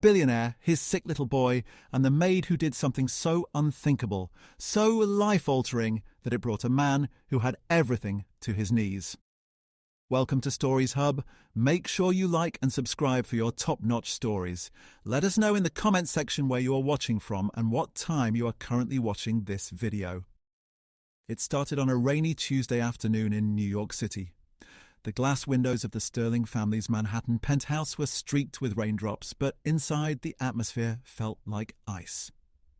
Billionaire, his sick little boy, and the maid who did something so unthinkable, so life-altering, that it brought a man who had everything to his knees. Welcome to Stories Hub. Make sure you like and subscribe for your top-notch stories. Let us know in the comments section where you are watching from and what time you are currently watching this video. It started on a rainy Tuesday afternoon in New York City. The glass windows of the Sterling family's Manhattan penthouse were streaked with raindrops, but inside the atmosphere felt like ice.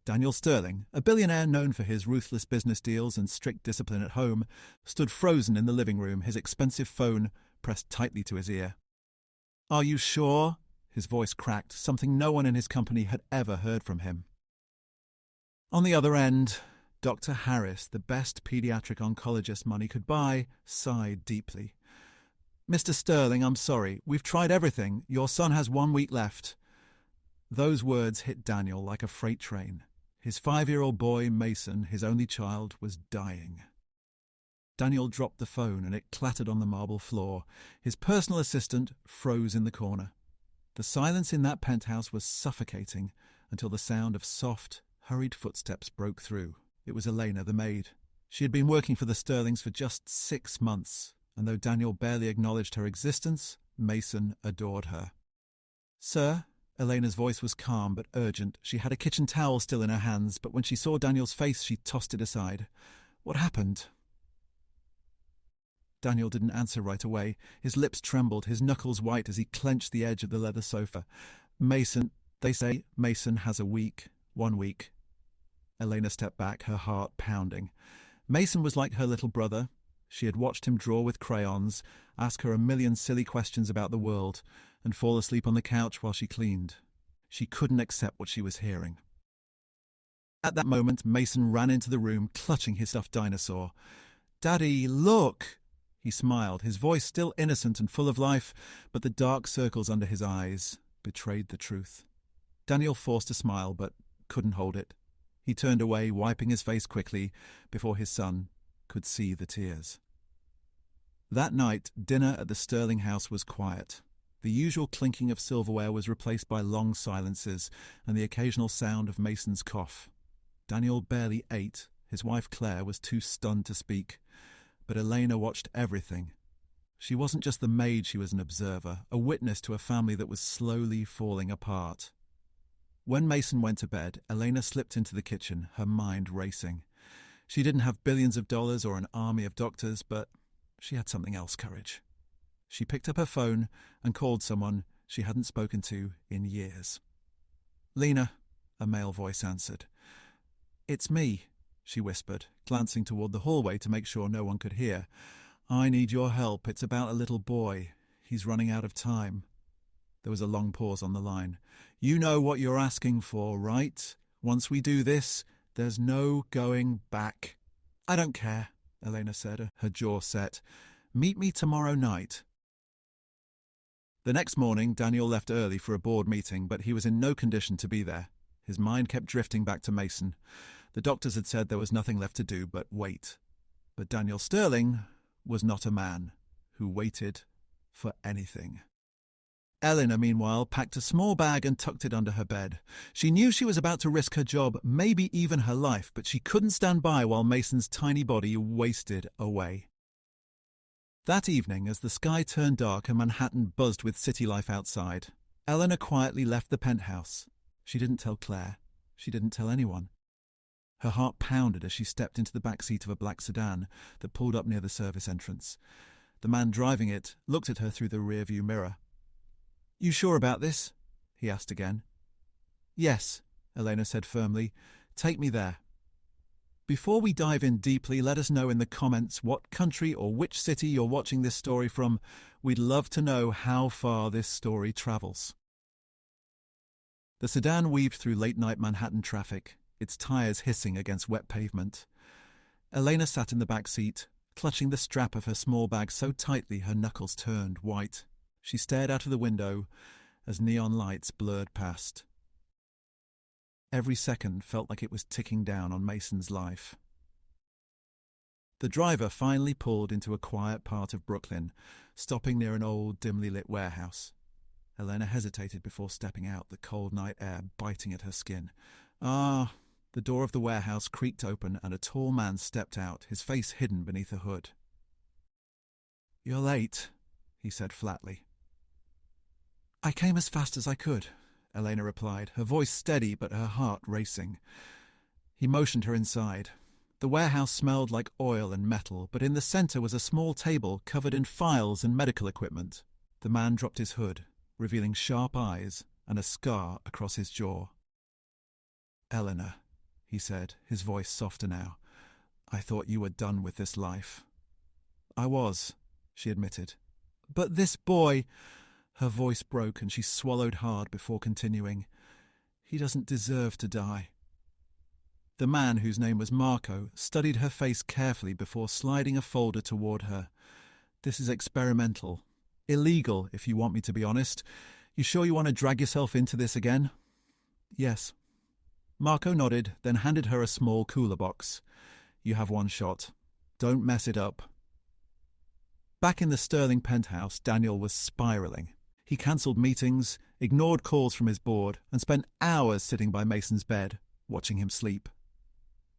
Daniel Sterling, a billionaire known for his ruthless business deals and strict discipline at home, stood frozen in the living room, his expensive phone pressed tightly to his ear. "Are you sure?" His voice cracked, something no one in his company had ever heard from him. On the other end, Dr. Harris, the best pediatric oncologist money could buy, sighed deeply. "Mr. Sterling, I'm sorry. We've tried everything. Your son has 1 week left." Those words hit Daniel like a freight train. His 5-year-old boy, Mason, his only child, was dying. Daniel dropped the phone and it clattered on the marble floor. His personal assistant froze in the corner. The silence in that penthouse was suffocating until the sound of soft, hurried footsteps broke through. It was Elena, the maid. She had been working for the Sterlings for just 6 months, and though Daniel barely acknowledged her existence, Mason adored her. "Sir?" Elena's voice was calm but urgent. She had a kitchen towel still in her hands, but when she saw Daniel's face, she tossed it aside. "What happened?" Daniel didn't answer right away. His lips trembled, his knuckles white as he clenched the edge of the leather sofa. "Mason, they say Mason has a week. 1 week." Elena stepped back, her heart pounding. Mason was like her little brother. She had watched him draw with crayons, ask her a million silly questions about the world, and fall asleep on the couch while she cleaned. She couldn't accept what she was hearing. At that moment, Mason ran into the room, clutching his stuffed dinosaur. "Daddy, look!" He smiled, his voice still innocent and full of life, but the dark circles under his eyes betrayed the truth. Daniel forced a smile, but couldn't hold it. He turned away, wiping his face quickly, before his son could see the tears. That night, dinner at the Sterling house was quiet. The usual clinking of silverware was replaced by long silences and the occasional sound of Mason's cough. Daniel barely ate. His wife Claire was too stunned to speak. But Elena watched everything. She wasn't just the maid, she was an observer, a witness to a family that was slowly falling apart. When Mason went to bed, Elena slipped into the kitchen, her mind racing. She didn't have billions of dollars or an army of doctors, but she had something else, courage. She picked up her phone and called someone she hadn't spoken to in years. "Lena," a male voice answered. "It's me," she whispered, glancing toward the hallway to make sure no one could hear. "I need your help. It's about a little boy. He's running out of time." There was a long pause on the line. "You know what you're asking for, right? Once we do this, there's no going back." "I don't care," Elena said, her jaw set. "Meet me tomorrow night." The next morning, Daniel left early for a board meeting, but he was in no condition to be there. His mind kept drifting back to Mason. The doctors had said there was nothing left to do but wait. But Daniel Sterling was not a man who waited for anything. Eleanor, meanwhile, packed a small bag and tucked it under her bed. She knew she was about to risk her job, maybe even her life, but she couldn't stand by while Mason's tiny body wasted away. That evening, as the sky turned dark and Manhattan buzzed with city life outside, Eleanor quietly left the penthouse. She didn't tell Claire. She didn't tell anyone. Her heart pounded as she stepped into the back seat of a black sedan that pulled up near the service entrance. The man driving it looked at her through the rearview mirror. "You sure about this?" he asked again. "Yes," Elena said firmly. "Take me there." Before we dive in deeply, let us know in the comments what country or which city you're watching this story from. We'd love to know how far this story travels. The sedan weaved through late-night Manhattan traffic, its tires hissing against wet pavement. Elena sat in the back seat, clutching the strap of her small bag so tightly her knuckles turned white. She stared out of the window as neon lights blurred past. Every second felt like it was ticking down on Mason's life. The driver finally pulled into a quiet part of Brooklyn, stopping near an old, dimly lit warehouse. Elena hesitated before stepping out, the cold night air biting at her skin. Ah, the door of the warehouse creaked open and a tall man stepped out, his face hidden beneath a hood. "You're late," he said flatly. "I came as fast as I could," Elena replied, her voice steady but her heart racing. He motioned her inside. The warehouse smelled like oil and metal, but in the centre was a small table covered in files and medical equipment. The man dropped his hood, revealing sharp eyes and a scar across his jaw. "Eleanor," he said, his voice softer now, "I thought you were done with this life." "I was," she admitted. "But this boy—" Her voice broke and she swallowed hard before continuing. "He doesn't deserve to die." The man, whose name was Marco, studied her face carefully before sliding a folder toward her. "This is experimental. Illegal, if you want me to be honest. You sure you want to drag yourself into this again?" "Yes." Marco nodded, then handed her a small cooler box. "You have one shot. Don't mess it up." Back in the Sterling penthouse, Daniel was spiraling. He cancelled meetings, ignored calls from his board, and spent hours sitting by Mason's bed, watching him sleep.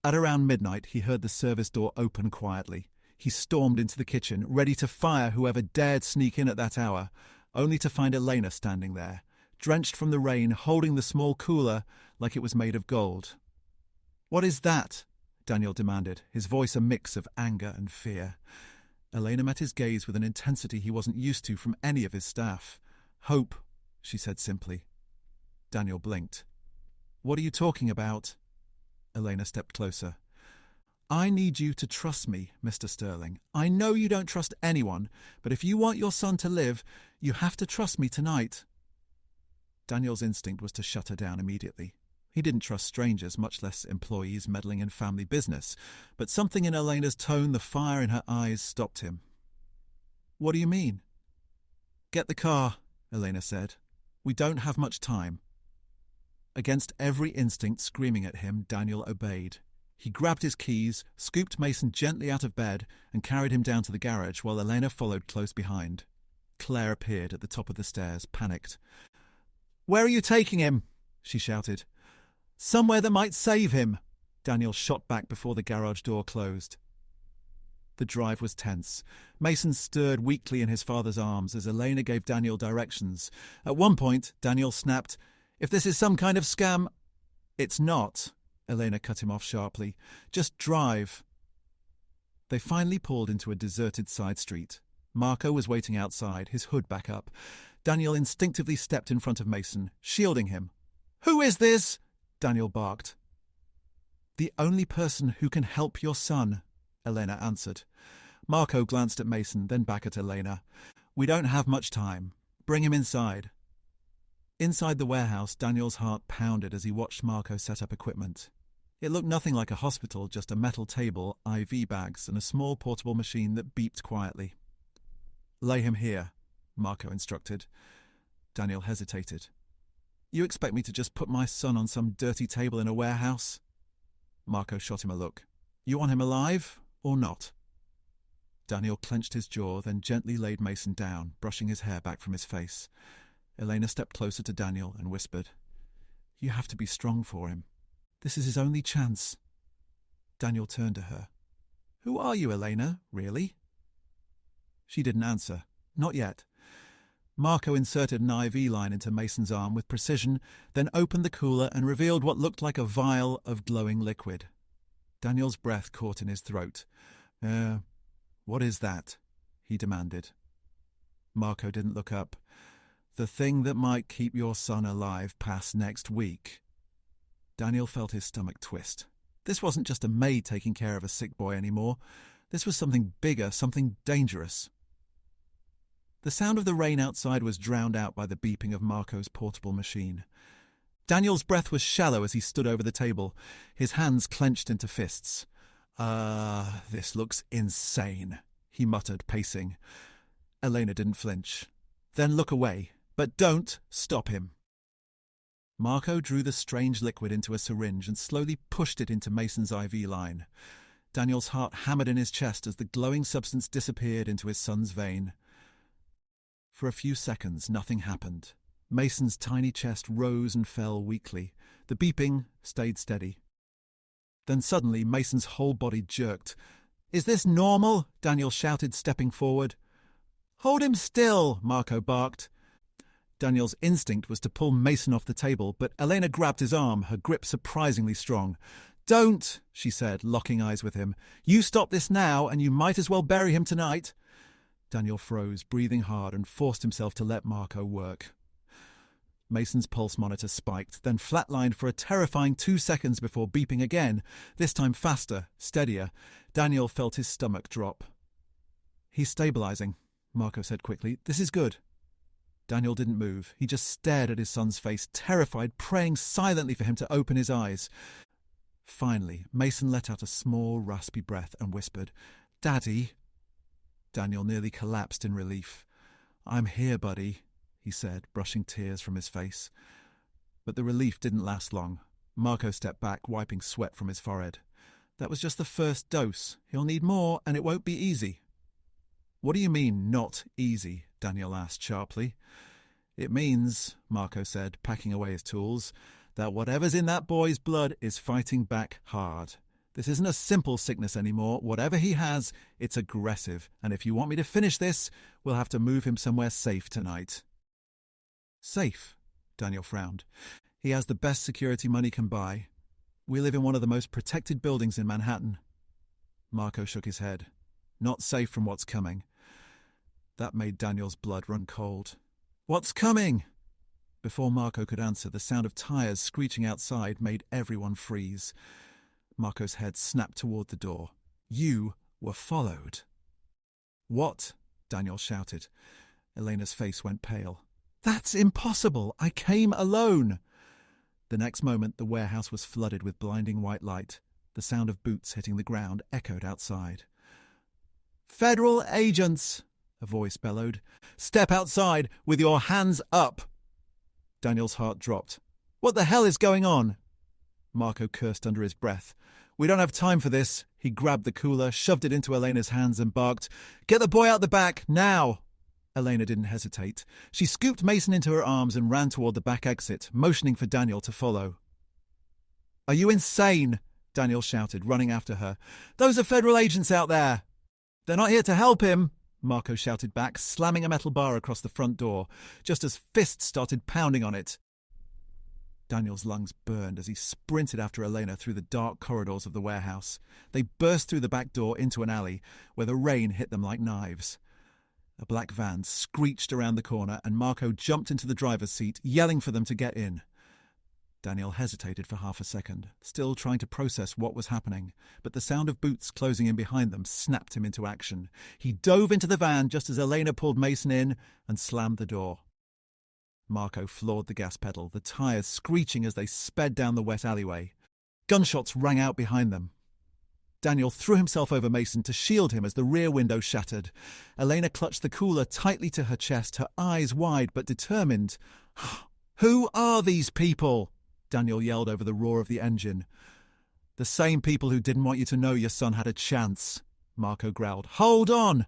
At around midnight, he heard the service door open quietly. He stormed into the kitchen, ready to fire whoever dared sneak in at that hour, only to find Elena standing there, drenched from the rain, holding the small cooler like it was made of gold. "What is that?" Daniel demanded, his voice a mix of anger and fear. Elena met his gaze with an intensity he wasn't used to from any of his staff. "Hope," she said simply. Daniel blinked. "What are you talking about?" Elena stepped closer. "I need you to trust me, Mr. Sterling. I know you don't trust anyone, but if you want your son to live, you have to trust me tonight." Daniel's instinct was to shut her down immediately. He didn't trust strangers, much less employees meddling in family business, but something in Elena's tone, the fire in her eyes, stopped him. "What do you mean?" "Get the car," Elena said. "We don't have much time." Against every instinct screaming at him, Daniel obeyed. He grabbed his keys, scooped Mason gently out of bed, and carried him down to the garage while Elena followed close behind. Claire appeared at the top of the stairs, panicked. "Where are you taking him?" she shouted. "Somewhere that might save him." Daniel shot back before the garage door closed. The drive was tense. Mason stirred weakly in his father's arms as Elena gave Daniel directions. At one point, Daniel snapped, "If this is some kind of scam—" "It's not," Elena cut him off sharply. "Just drive." They finally pulled into a deserted side street. Marco was waiting outside, his hood back up. Daniel instinctively stepped in front of Mason, shielding him. "Who is this?" Daniel barked. "The only person who can help your son," Elena answered. Marco glanced at Mason, then back at Elena. "We don't have much time. Bring him inside." Inside the warehouse, Daniel's heart pounded as he watched Marco set up equipment. It looked nothing like a hospital, just a metal table, IV bags, and a small portable machine that beeped quietly. "Lay him here," Marco instructed. Daniel hesitated. "You expect me to just put my son on some dirty table in a warehouse?" Marco shot him a look. "You want him alive or not?" Daniel clenched his jaw, then gently laid Mason down, brushing his hair back from his face. Elena stepped closer to Daniel and whispered, "You have to be strong for him. This is his only chance." Daniel turned to her. "Who are you, Elena, really?" She didn't answer. Not yet. Marco inserted an IV line into Mason's arm with precision, then opened the cooler and revealed what looked like a vial of glowing liquid. Daniel's breath caught in his throat. What is that?" he demanded. Marco didn't look up. "The thing that might keep your son alive past next week." Daniel felt his stomach twist. This wasn't just a maid taking care of a sick boy anymore. This was something bigger, something dangerous. The sound of the rain outside was drowned out by the beeping of Marco's portable machine. Daniel's breath was shallow as he stood over the table, his hands clenched into fists. This looks insane," he muttered, pacing. Elena didn't flinch. "Then look away. But don't stop him." Marco drew the strange liquid into a syringe and slowly pushed it into Mason's IV line. Daniel's heart hammered in his chest as the glowing substance disappeared into his son's vein. For a few seconds, nothing happened. Mason's tiny chest rose and fell weakly. The beeping stayed steady. Then suddenly Mason's whole body jerked. "Is this normal?" Daniel shouted, stepping forward. "Hold him still," Marco barked. Daniel's instinct was to pull Mason off the table, but Elena grabbed his arm, her grip surprisingly strong. "Don't," she said, locking eyes with him. "You stop this now, and you might as well bury him tonight." Daniel froze, breathing hard, and forced himself to let Marco work. Mason's pulse monitor spiked, then flatlined for a terrifying 2 seconds before beeping again, this time faster, steadier. Daniel felt his stomach drop. "He's stabilizing," Marco said quickly. "This is good." Daniel didn't move. He just stared at his son's face, terrified, praying silently for him to open his eyes. Finally, Mason let out a small, raspy breath and whispered, "Daddy." Daniel nearly collapsed in relief. "I'm here, buddy," he said, brushing tears from his face. But the relief didn't last long. Marco stepped back, wiping sweat from his forehead. "That was just the first dose. He'll need more, and it won't be easy." "What do you mean, not easy?" Daniel asked sharply. "It means," Marco said, packing away his tools, "that whatever's in that boy's blood is fighting back hard. This isn't a simple sickness anymore. Whatever he has, it's aggressive. And if you want me to finish this, we'll have to move him somewhere safe tonight." "Safe?" Daniel frowned. "He has the best security money can buy. We live in one of the most protected buildings in Manhattan." Marco shook his head. "Not safe from what's coming." That made Daniel's blood run cold. "What's coming?" Before Marco could answer, the sound of tires screeching outside made everyone freeze. Marco's head snapped toward the door. "You were followed." "What?" Daniel shouted. Elena's face went pale. "That's impossible! I came alone!" The next moment, the warehouse was flooded with blinding white light. The sound of boots hitting the ground echoed outside. "Federal agents!" a voice bellowed. "Step outside with your hands up!" Daniel's heart dropped. "What the hell is going on?" Marco cursed under his breath. "We don't have time for this." He grabbed the cooler, shoved it into Elena's hands and barked, "Get the boy out the back, now!" Elena didn't hesitate. She scooped Mason into her arms and ran toward the back exit, motioning for Daniel to follow. "Are you insane?" Daniel shouted, running after her. "Those are federal agents out there!" "They're not here to help him!" Marco shouted back, slamming a metal bar across the front door, just as fists started pounding on it. Daniel's lungs burned as he sprinted after Elena through the dark corridors of the warehouse. They burst through the back door into an alley, where the rain hit them like knives. A black van screeched around the corner, and Marco jumped into the driver's seat, yelling for them to get in. Daniel hesitated for half a second, still trying to process what was happening, but the sound of boots closing in behind them snapped him into action. He dove into the van just as Elena pulled Mason in and slammed the door. Marco floored the gas pedal, the tires screeching as they sped down the wet alleyway. Gunshots rang out behind them. Daniel threw himself over Mason to shield him as the rear window shattered. Elena clutched the cooler tightly to her chest, her eyes wide but determined. "Who are these people?" Daniel yelled over the roar of the engine. "The same people who didn't want you to know your son had a chance," Marco growled. "Hold on!"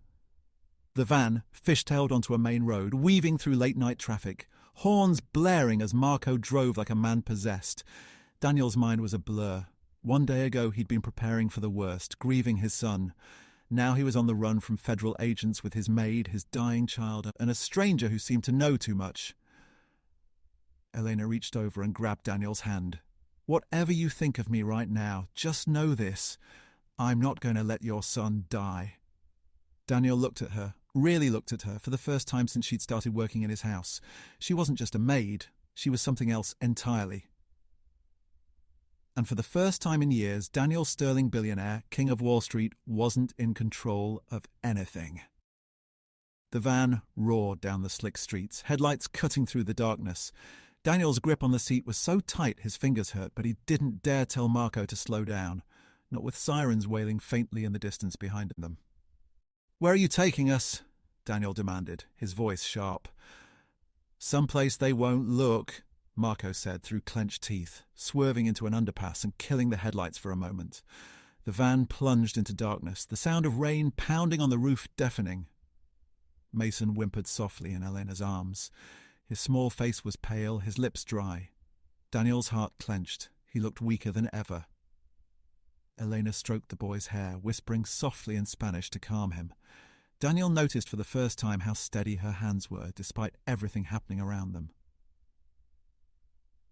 The van fishtailed onto a main road, weaving through late-night traffic, horns blaring as Marco drove like a man possessed. Daniel's mind was a blur. One day ago he'd been preparing for the worst, grieving his son. Now he was on the run from federal agents with his maid, his dying child, and a stranger who seemed to know too much. Elena reached over and grabbed Daniel's hand. "Whatever you think of me right now, just know this. I'm not going to let your son die." Daniel looked at her, really looked at her, for the first time since she'd started working in his house. She wasn't just a maid. She was something else entirely. And for the first time in years, Daniel Sterling Billionaire, King of Wall Street, wasn't in control of anything. The van roared down the slick streets, headlights cutting through the darkness. Daniel's grip on the seat was so tight his fingers hurt, but he didn't dare tell Marco to slow down, not with sirens wailing faintly in the distance behind them. "Where are you taking us?" Daniel demanded, his voice sharp. "Someplace they won't look," Marco said through clenched teeth, swerving into an underpass and killing the headlights for a moment. The van plunged into darkness, the sound of rain pounding on the roof deafening. Mason whimpered softly in Elena's arms. His small face was pale, his lips dry. Daniel's heart clenched. He looked weaker than ever. Elena stroked the boy's hair, whispering softly in Spanish to calm him. Daniel noticed for the first time how steady her hands were, despite everything happening around them.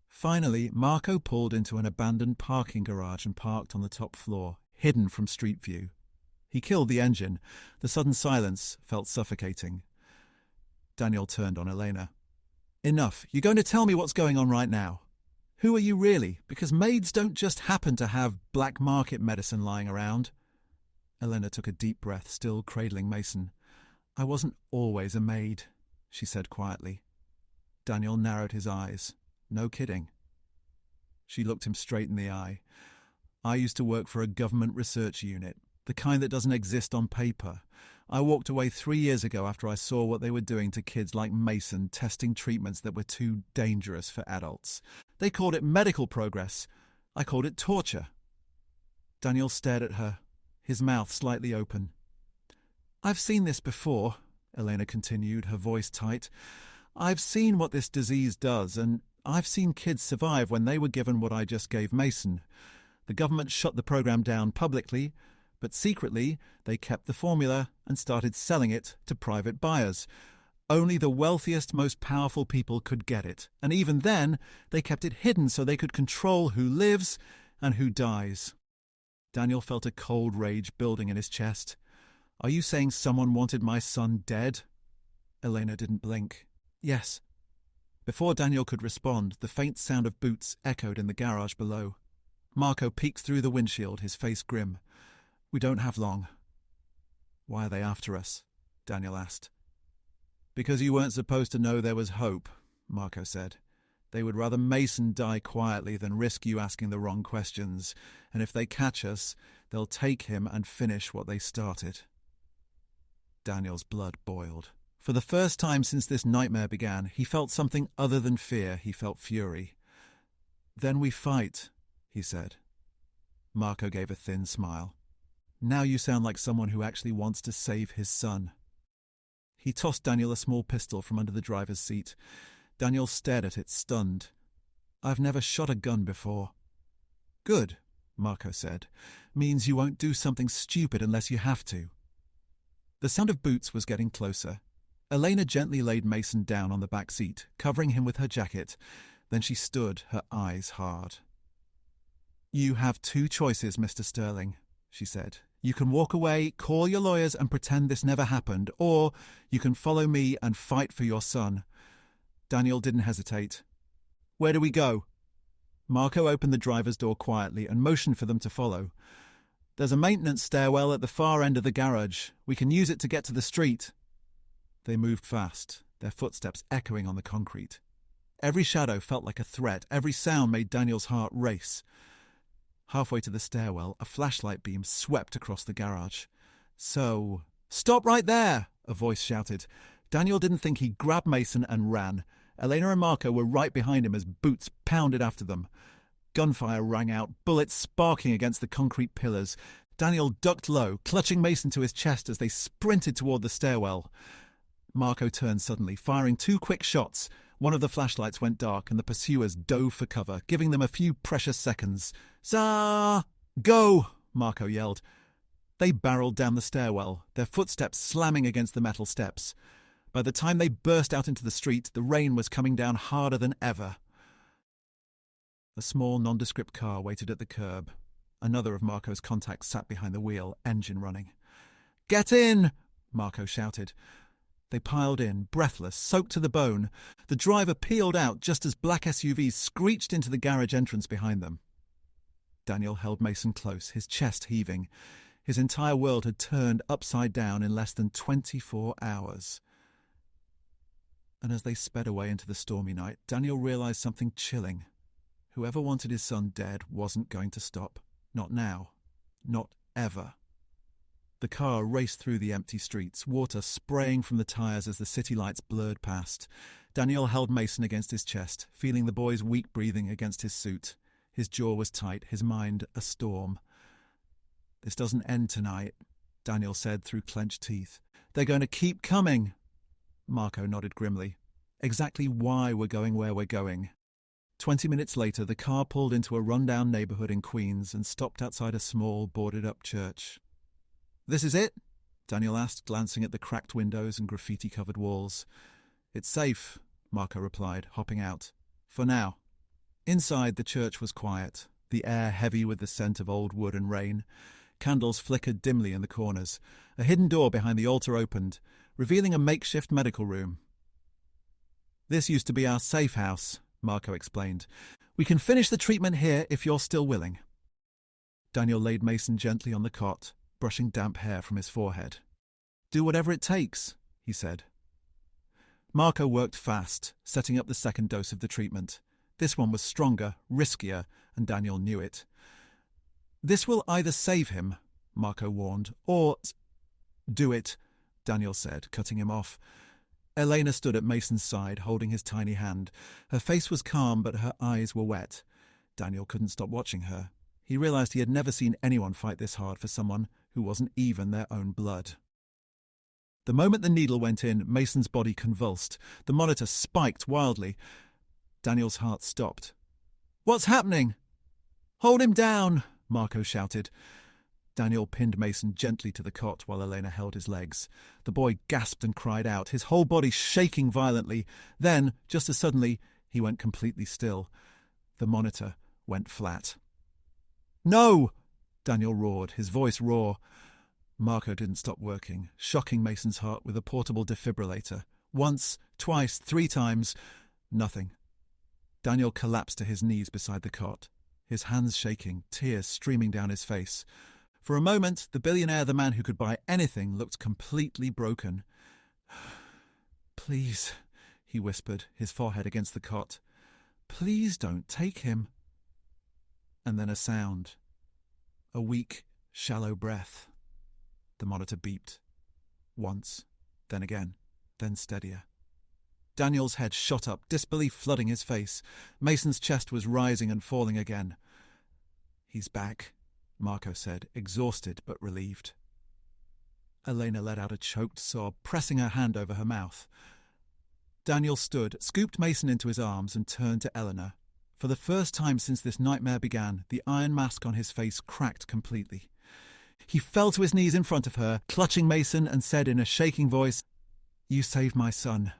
Finally, Marco pulled into an abandoned parking garage and parked on the top floor, hidden from street view. He killed the engine. The sudden silence felt suffocating. Daniel turned on Elena. "Enough. You're going to tell me what's going on right now. Who are you really? Because maids don't just happen to have black market medicine lying around." Elena took a deep breath, still cradling Mason. "I wasn't always a maid," she said quietly. Daniel narrowed his eyes. "No kidding." She looked him straight in the eye. "I used to work for a government research unit, the kind that doesn't exist on paper. I walked away 3 years ago after I saw what they were doing to kids like Mason, testing treatments that were too dangerous for adults. They called it medical progress. I called it torture." Daniel stared at her, his mouth slightly open. "I've seen this before," Elena continued, her voice tight. "I've seen what this disease does, and I've seen kids survive when they were given what I just gave Mason. The government shut the program down publicly, but secretly they kept the formula and started selling it to private buyers. Only the wealthiest, most powerful people could get it, and even then they kept it hidden so they could control who lives and who dies." Daniel felt a cold rage building in his chest. "Are you saying someone wanted my son dead?" Elena didn't blink. "Yes." Before Daniel could respond, the faint sound of boots echoed in the garage below. Marco peeked through the windshield, his face grim. "We don't have long." "Why are they after us?" Daniel asked. "Because you weren't supposed to know there was hope," Marco said. "They would rather Mason die quietly than risk you asking the wrong questions, and if they catch us, they'll take him and finish what they started." Daniel's blood boiled. For the first time since this nightmare began, he felt something other than fear. He felt fury. "Then we fight," he said. Marco gave a thin smile. "Now you sound like someone who actually wants to save his son." He tossed Daniel a small pistol from under the driver's seat. Daniel stared at it, stunned. "I've never shot a gun before." "Good," Marco said. "Means you won't do something stupid unless you have to." The sound of boots was getting closer. Elena gently laid Mason down on the back seat, covering him with her jacket. Then she stood, her eyes hard. "You have 2 choices, Mr. Sterling," she said. "You can walk away, call your lawyers and pretend this never happened, or you can follow me and fight for your son." Daniel didn't hesitate. "Where do we go?" Marco opened the driver's door quietly and motioned for them to follow. "There's a maintenance stairwell at the far end of the garage. We can use it to get to the street." They moved fast, their footsteps echoing on the concrete. Every shadow felt like a threat. Every sound made Daniel's heart race. Halfway to the stairwell, a flashlight beam swept across the garage. "Stop right there!" a voice shouted. Daniel didn't think. He grabbed Mason and ran. Elena and Marco were right behind him as boots pounded after them. Gunfire rang out, bullets sparking against the concrete pillars. Daniel ducked low, clutching Mason to his chest as they sprinted toward the stairwell. Marco turned suddenly, firing 2 quick shots. One of the flashlights went dark and the pursuers dove for cover, giving them a few precious seconds. Go!" Marco yelled. They barreled down the stairwell, their footsteps slamming against the metal steps. By the time they burst out into the street, the rain was coming down harder than ever. A small, nondescript car waited at the curb. Another of Marco's contacts sat behind the wheel, engine running. "Get in!" Marco shouted. They piled in, breathless, soaked to the bone. The driver peeled out just as black SUVs screeched into the garage entrance behind them. Daniel held Mason close, his chest heaving. His entire world had turned upside down in less than 24 hours. And as they sped away into the stormy night, Daniel realized something chilling. Whoever wanted his son dead wasn't going to stop. Not now. Not ever. The car raced through the empty streets, water spraying from the tires as the city lights blurred past. Daniel held Mason against his chest, feeling the boy's weak breathing against his suit. His jaw was tight, his mind a storm. "This doesn't end tonight," Daniel said through clenched teeth. "They're going to keep coming." Marco nodded grimly. exactly why we're going where we're going. 20 minutes later, the car pulled into a rundown neighborhood in Queens and stopped outside a small, boarded-up church. "This is it?" Daniel asked, glancing at the cracked windows and graffiti-covered walls. "It's safe," Marco replied, hopping out. "For now." Inside, the church was quiet, the air heavy with the scent of old wood and rain. Candles flickered dimly in the corners. A hidden door behind the altar opened, revealing a makeshift medical room. "This used to be our safe house," Marco explained. "We can finish the treatment here if you're still willing." Daniel laid Mason gently on the cot, brushing damp hair from his forehead. "Do whatever it takes," he said. Marco worked fast, setting up the second dose of the treatment. This one was stronger, riskier, and Daniel knew it. "This will either save him," Marco warned, "or—" "Do it," Daniel said, cutting him off. Elena stood at Mason's side, holding his tiny hand. Her face was calm, but her eyes were wet. Daniel couldn't stop watching her. He realized he had never seen anyone fight this hard for someone who wasn't even their own blood. The moment the needle went in, Mason's body convulsed. The monitor spiked wildly. Daniel's heart stopped. "What's happening?" "Hold him down," Marco shouted. Daniel pinned Mason gently to the cot while Elena held his legs. The boy gasped and cried out, his whole body shaking violently. Then, just as suddenly, he went completely still. The monitor went flat. "No!" Daniel roared, his voice raw. Marco didn't stop working, shocking Mason's heart with a portable defibrillator. Once, twice, 3 times. Nothing. Daniel collapsed to his knees beside the cot, his hands shaking, tears streaming down his face. For a moment, the billionaire, the man who could buy anything, looked completely broken. "Please," he whispered, his forehead against the cot. "Please don't take him." And then a sound. A weak, shallow breath. The monitor beeped. Once, then again, then steadier. Daniel's head shot up, disbelief flooding his face. Mason's chest was rising and falling again. "He's back," Marco said, exhausted but relieved. Elena let out a choked sob, pressing her hand over her mouth. Daniel stood, scooped Mason into his arms, and turned to Eleanor. For the first time since this nightmare began, the iron mask on his face cracked completely. He fell to his knees in front of her, clutching Mason, and said in a shaking voice, "You saved my son.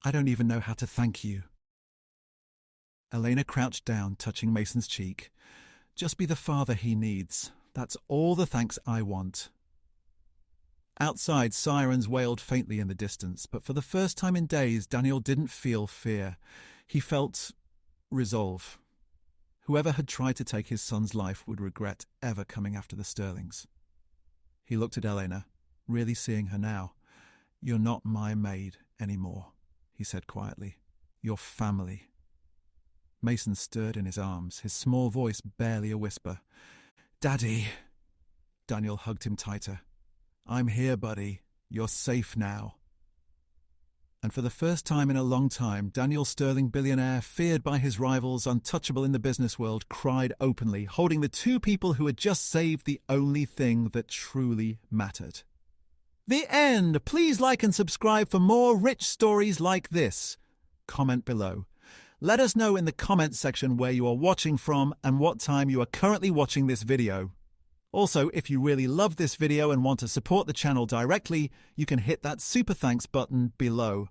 I don't even know how to thank you." Elena crouched down, touching Mason's cheek. "Just be the father he needs. That's all the thanks I want." Outside, sirens wailed faintly in the distance, but for the first time in days, Daniel didn't feel fear. He felt resolve. Whoever had tried to take his son's life would regret ever coming after the Sterlings. He looked at Elena, really seeing her now. "You're not my maid anymore," he said quietly. "You're family." Mason stirred in his arms, his small voice barely a whisper. "Daddy." Daniel hugged him tighter. "I'm here, buddy. You're safe now." And for the first time in a long time, Daniel Sterling, billionaire, feared by his rivals, untouchable in the business world, cried openly, holding the 2 people who had just saved the only thing that truly mattered. The end! Please like and subscribe for more rich stories like this. Comment below. Let us know in the comments section where you are watching from and what time you are currently watching this video. Also, if you really love this video and want to support the channel directly, you can hit that super thanks button below.